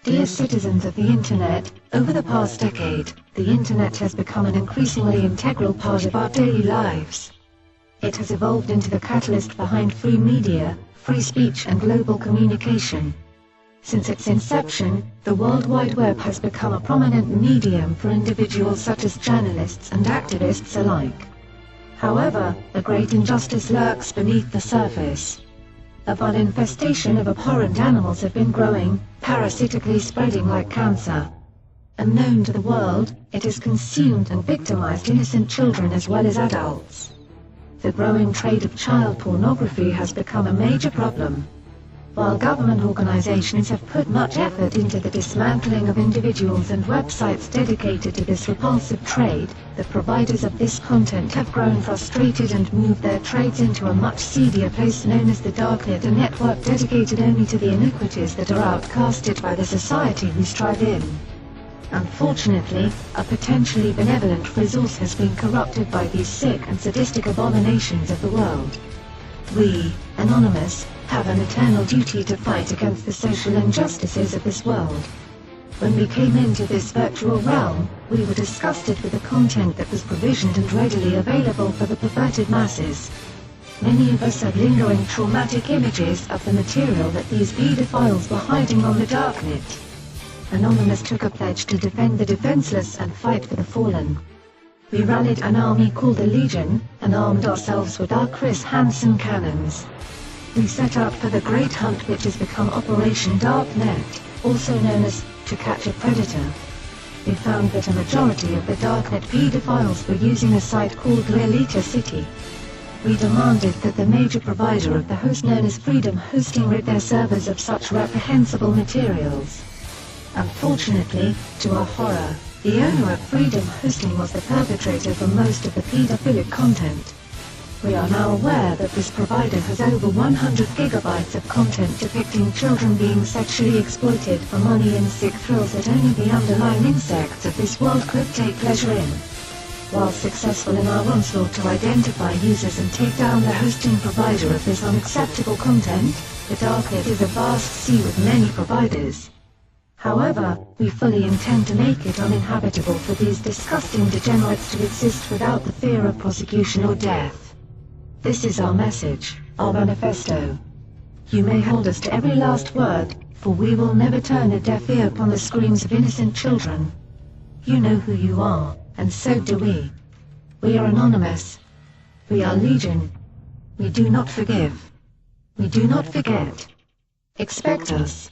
Dear citizens of the Internet, over the past decade, the Internet has become an increasingly integral part of our daily lives. It has evolved into the catalyst behind free media, free speech and global communication. Since its inception, the World Wide Web has become a prominent medium for individuals such as journalists and activists alike. However, a great injustice lurks beneath the surface. A vile infestation of abhorrent animals have been growing, parasitically spreading like cancer. Unknown to the world, it has consumed and victimized innocent children as well as adults. The growing trade of child pornography has become a major problem. While government organizations have put much effort into the dismantling of individuals and websites dedicated to this repulsive trade, the providers of this content have grown frustrated and moved their trades into a much seedier place known as the DarkNet, a network dedicated only to the iniquities that are outcasted by the society we strive in. Unfortunately, a potentially benevolent resource has been corrupted by these sick and sadistic abominations of the world. We, Anonymous, have an eternal duty to fight against the social injustices of this world. When we came into this virtual realm, we were disgusted with the content that was provisioned and readily available for the perverted masses. Many of us had lingering traumatic images of the material that these pedophiles were hiding on the DarkNet. Anonymous took a pledge to defend the defenseless and fight for the fallen. We rallied an army called the Legion, and armed ourselves with our Chris Hansen cannons. We set out for the great hunt which has become Operation DarkNet, also known as To Catch a Predator. We found that a majority of the DarkNet pedophiles were using a site called Lolita City. We demanded that the major provider of the host known as Freedom Hosting rid their servers of such reprehensible materials. Unfortunately, to our horror, the owner of Freedom Hosting was the perpetrator for most of the pedophilic content. We are now aware that this provider has over 100 gigabytes of content depicting children being sexually exploited for money and sick thrills that only the underlying insects of this world could take pleasure in. While successful in our onslaught to identify users and take down the hosting provider of this unacceptable content, the DarkNet is a vast sea with many providers. However, we fully intend to make it uninhabitable for these disgusting degenerates to exist without the fear of prosecution or death. This is our message, our manifesto. You may hold us to every last word, for we will never turn a deaf ear upon the screams of innocent children. You know who you are, and so do we. We are Anonymous. We are Legion. We do not forgive. We do not forget. Expect us.